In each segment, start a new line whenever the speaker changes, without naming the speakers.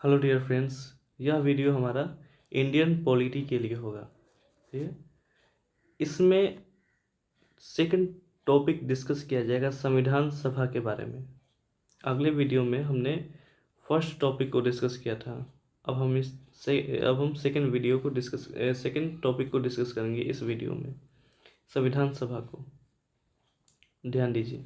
Hello dear friends, यह video हमारा Indian polity के लिए होगा। ठीक है, इसमें सेकंड टॉपिक डिस्कस किया जाएगा संविधान सभा के बारे में। अगले वीडियो में हमने फर्स्ट टॉपिक को डिस्कस किया था। अब हम सेकंड टॉपिक को डिस्कस करेंगे इस वीडियो में, संविधान सभा को। ध्यान दीजिए।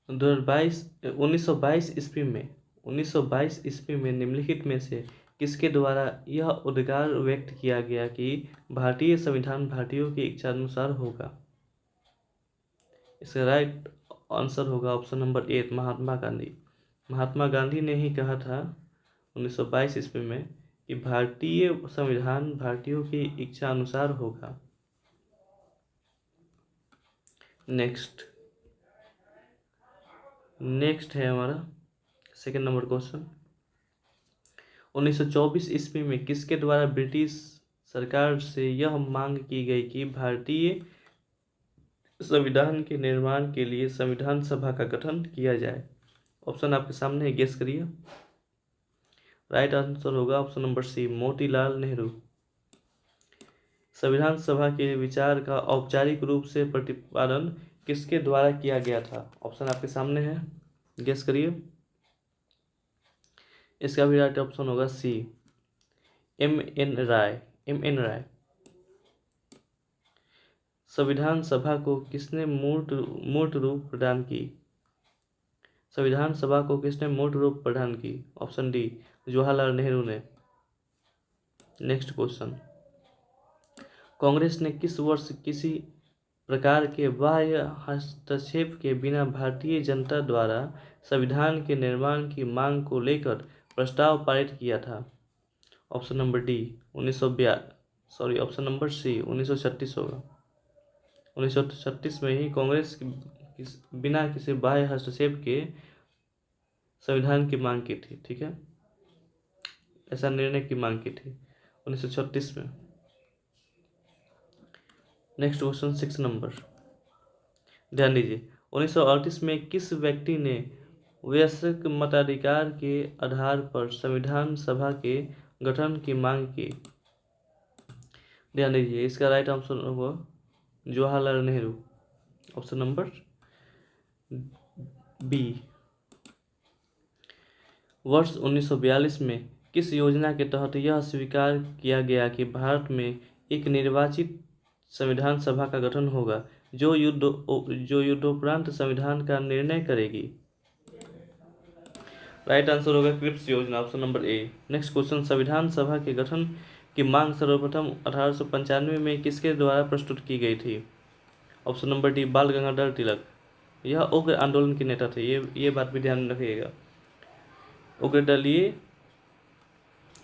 उन्नीस सौ बाईस ईस्वी में निम्नलिखित में से किसके द्वारा यह उद्गार व्यक्त किया गया कि भारतीय संविधान भारतीयों की इच्छा अनुसार होगा? इसका राइट आंसर होगा option number A, Mahatma Gandhi. Mahatma Gandhi ने ही कहा था 1922 ईस्वी में कि भारतीय संविधान भारतीयों की इच्छा अनुसार होगा। नेक्स्ट है हमारा सेकंड नंबर क्वेश्चन। 1924 ईस्वी में किसके द्वारा ब्रिटिश सरकार से यह मांग की गई कि भारतीय संविधान के निर्माण के लिए संविधान सभा का गठन किया जाए? ऑप्शन आपके सामने है, गेस करिए। राइट आंसर होगा option number C, Motilal Nehru. संविधान सभा के विचार का औपचारिक रूप से प्रतिपादन किसके द्वारा किया गया था? ऑप्शन आपके सामने है, गेस करिए। इसका भी राइट ऑप्शन होगा सी, एम एन राय। संविधान सभा को किसने मूर्त रूप प्रदान की? संविधान सभा को किसने मूर्त रूप प्रदान की? ऑप्शन डी, जवाहरलाल नेहरू ने। Next question. कांग्रेस ने किस वर्ष किसी प्रकार के बाह्य हस्तक्षेप के बिना भारतीय जनता द्वारा संविधान के निर्माण की मांग को लेकर प्रस्ताव पारित किया था? Option number D, option number C, 1936 होगा। 1936 में ही कांग्रेस बिना किसी बाह्य हस्तक्षेप के संविधान की मांग की थी। ठीक है, ऐसा निर्णय की मांग की थी 1936 में। नेक्स्ट क्वेश्चन 6 नंबर, ध्यान दीजिए। 1938 में किस व्यक्ति ने वयस्क मताधिकार के आधार पर संविधान सभा के गठन की मांग की? ध्यान दीजिए, इसका राइट आंसर होगा Jawaharlal Nehru. Option number B. वर्ष 1942 में किस योजना के तहत यह स्वीकार किया गया कि भारत में एक निर्वाचित संविधान सभा का गठन होगा जो युद्धोपरांत संविधान का निर्णय करेगी? राइट आंसर होगा क्रिप्स योजना, option number A. Next question. संविधान सभा के गठन की मांग सर्वप्रथम 1895 में किसके द्वारा प्रस्तुत की गई थी? ऑप्शन नंबर डी, बाल गंगाधर तिलक। यह उग्र आंदोलन के नेता थे, ये बात भी ध्यान रखिएगा।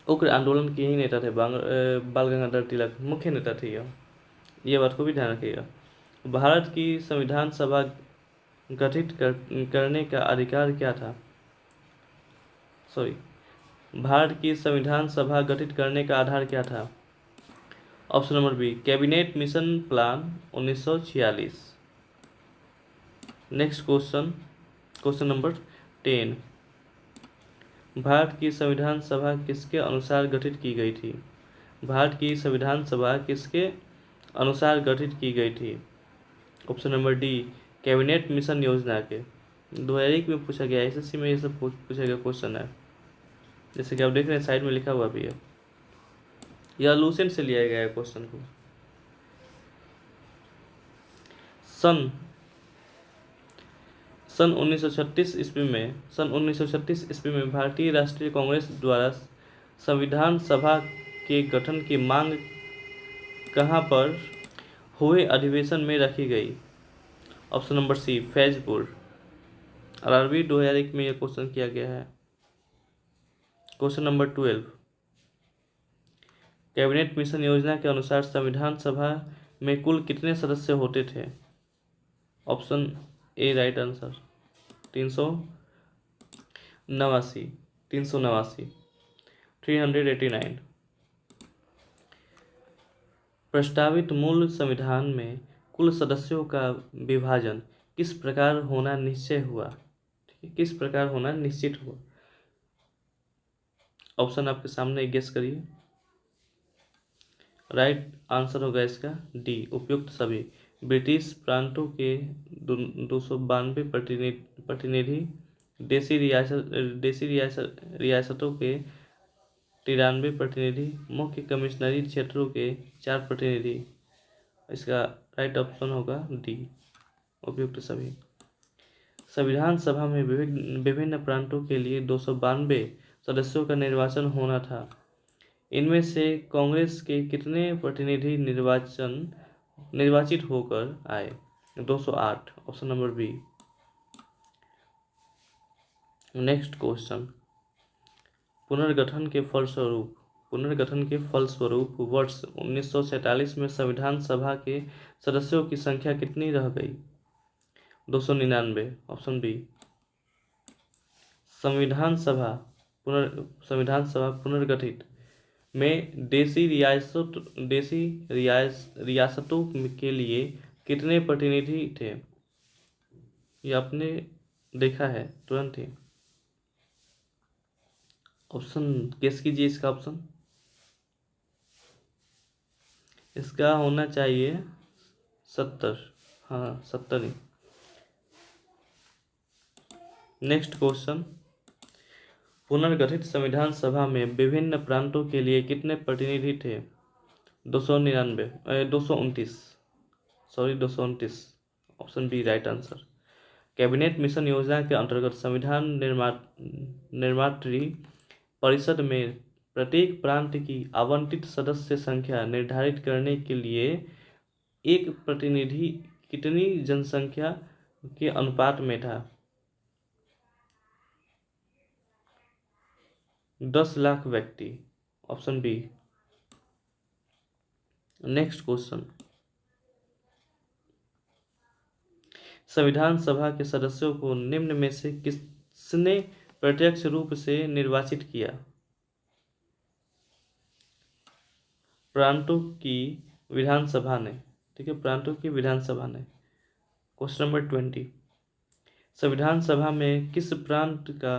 उग्र आंदोलन के ही नेता थे बाल गंगाधर तिलक, मुख्य नेता थे ये बात को भी ध्यान रखिएगा। भारत की संविधान सभा गठित करने का अधिकार क्या था? भारत की संविधान सभा गठित करने का आधार क्या था? Option number B, cabinet mission plan 1946। Next question number 10। Bharat की संविधान सभा किसके अनुसार गठित की गई थी? भारत की संविधान सभा किसके अनुसार गठित की गई थी? Option number D, cabinet mission योजना के। 2001 में पूछा गया, एसएससी में ये सब पूछा गया क्वेश्चन है। जैसे कि आप देख रहे हैं साइड में लिखा हुआ भी है, यह लूसेंट से लिया गया है क्वेश्चन को। सन 1936 ईस्वी में भारतीय राष्ट्रीय कांग्रेस द्वारा संविधान सभा के गठन की मांग कहां पर हुए अधिवेशन में रखी गई? Option number C, Faizpur. RRB 2001 में यह क्वेश्चन किया गया है। Question number 12। कैबिनेट मिशन योजना के अनुसार संविधान सभा में कुल कितने सदस्य होते थे? Option A right answer 389। 389। प्रस्तावित मूल संविधान में कुल सदस्यों का विभाजन किस प्रकार होना निश्चय हुआ? ठीक है, किस प्रकार होना निश्चित हुआ? ऑप्शन आपके सामने, गेस करिए। राइट आंसर होगा इसका डी, उपयुक्त सभी। ब्रिटिश प्रांतों के 292 प्रतिनिधि, देसी रियासतों के 93 प्रतिनिधि, मुख्य कमिश्नरी क्षेत्रों के 4 प्रतिनिधि। इसका राइट ऑप्शन होगा डी, उपयुक्त सभी। संविधान सभा में विभिन्न प्रांतों के लिए 292 सदस्यों का निर्वाचन होना था। इनमें से कांग्रेस के कितने प्रतिनिधि निर्वाचित होकर आए? 208, option number B. Next question, पुनर्गठन के फलस्वरूप वर्ष 1947 में संविधान सभा के सदस्यों की संख्या कितनी रह गई? 299, ऑप्शन बी। संविधान सभा पुनर्गठित में देसी रियासतों के लिए कितने प्रतिनिधि थे? ये आपने देखा है तुरंत ही। ऑप्शन गेस कीजिए इसका ऑप्शन। इसका होना चाहिए 70, हाँ 70 ही। नेक्स्ट क्वेश्चन, पुनर्गठित संविधान सभा में विभिन्न प्रांतों के लिए कितने प्रतिनिधि थे? 229, option B right answer. Cabinet mission योजना के अंतर्गत संविधान निर्मात्री परिषद में प्रत्येक प्रांत की आवंटित सदस्य संख्या निर्धारित करने के लिए एक प्रतिनिधि कितनी जनसंख्या के अनुपात में था? 10 लाख व्यक्ति, ऑप्शन बी। नेक्स्ट क्वेश्चन, संविधान सभा के सदस्यों को निम्न में से किसने प्रत्यक्ष रूप से निर्वाचित किया? प्रांतों की विधानसभा ने, ठीक है, प्रांतों की विधानसभा ने। क्वेश्चन नंबर 20, संविधान सभा में किस प्रांत का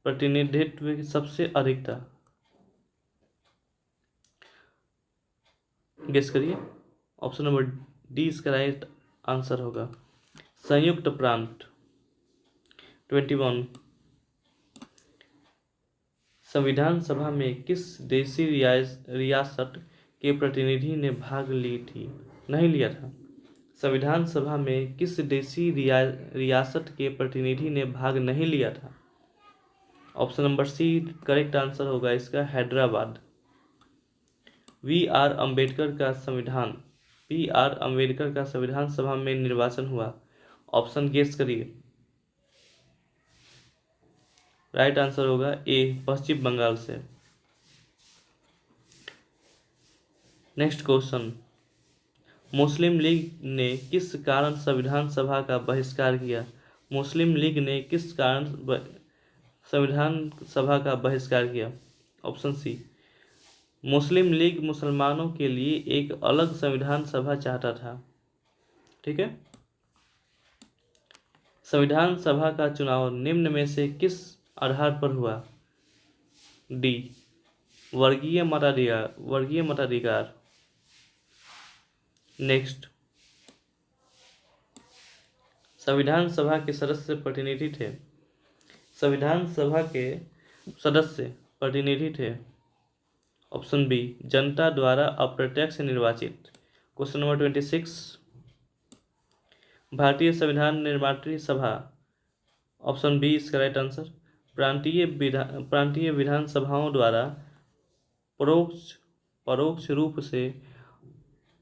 प्रतिनिधित्व सबसे अधिक था? गेस करिए। ऑप्शन नंबर डी इसका राइट आंसर होगा, संयुक्त प्रांत। 21, संविधान सभा में किस देसी रियासत के प्रतिनिधि ने भाग ली थी? नहीं लिया था। संविधान सभा में किस देसी रियासत के प्रतिनिधि ने भाग नहीं लिया था? Option number C correct answer होगा इसका, हैदराबाद। पी आर अम्बेडकर का संविधान सभा में निर्वाचन हुआ। ऑप्शन गेस करिए। राइट आंसर होगा ए, पश्चिम बंगाल से। नेक्स्ट क्वेश्चन, मुस्लिम लीग ने किस कारण संविधान सभा का बहिष्कार किया? मुस्लिम लीग ने किस कारण संविधान सभा का बहिष्कार किया? ऑप्शन सी, मुस्लिम लीग मुसलमानों के लिए एक अलग संविधान सभा चाहता था। ठीक है। संविधान सभा का चुनाव निम्न में से किस आधार पर हुआ? डी, वर्गीय मताधिकार। नेक्स्ट, संविधान सभा के सदस्य प्रतिनिधि थे। संविधान सभा के सदस्य प्रतिनिधि थे। ऑप्शन बी, जनता द्वारा अप्रत्यक्ष निर्वाचित। क्वेश्चन नंबर 26, भारतीय संविधान निर्मात्री सभा। ऑप्शन बी इसका राइट आंसर, प्रांतीय विधानसभाओं द्वारा परोक्ष रूप से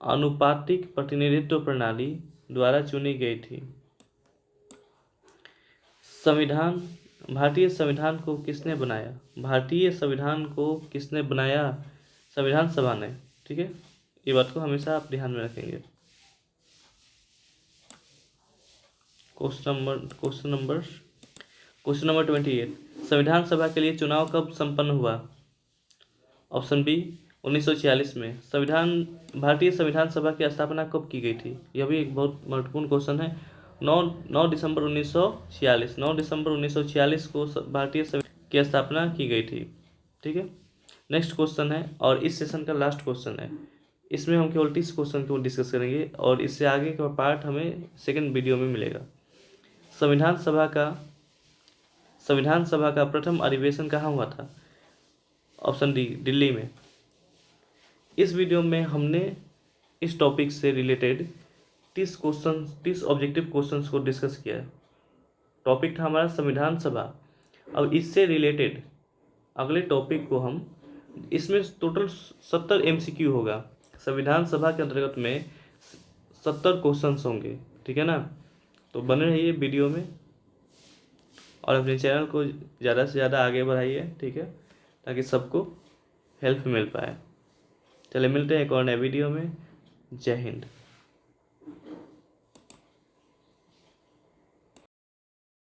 आनुपातिक प्रतिनिधित्व प्रणाली द्वारा चुनी गई थी। भारतीय संविधान को किसने बनाया? भारतीय संविधान को किसने बनाया? संविधान सभा ने। ठीक है, ये बात को हमेशा आप ध्यान में रखेंगे। क्वेश्चन नंबर 28, संविधान सभा के लिए चुनाव कब संपन्न हुआ? ऑप्शन बी, 1946 में भारतीय संविधान सभा की स्थापना कब की गई थी? यह भी एक बहुत महत्वपूर्ण क्वेश्चन है। 9 दिसंबर 1946, 9 दिसंबर 1946 को भारतीय संविधान की स्थापना की गई थी। ठीक है, नेक्स्ट क्वेश्चन है और इस सेशन का लास्ट क्वेश्चन है। इसमें हम केवल 30 क्वेश्चन को डिस्कस करेंगे और इससे आगे का पार्ट हमें सेकंड वीडियो में मिलेगा। संविधान सभा का प्रथम अधिवेशन कहाँ हुआ था? ऑप्शन डी, दिल्ली में। इस वीडियो में हमने इस टॉपिक से रिलेटेड 30 ऑब्जेक्टिव क्वेश्चंस को डिस्कस किया है। टॉपिक था हमारा संविधान सभा। अब इससे रिलेटेड अगले टॉपिक को हम, इसमें टोटल 70 MCQ होगा। संविधान सभा के अंतर्गत में 70 क्वेश्चंस होंगे। ठीक है ना, तो बने रहिए वीडियो में और अपने चैनल को ज़्यादा से ज़्यादा आगे बढ़ाइए। ठीक है, ताकि सबको हेल्प मिल पाए। चलिए मिलते हैं एक और नए वीडियो में। जय हिंद।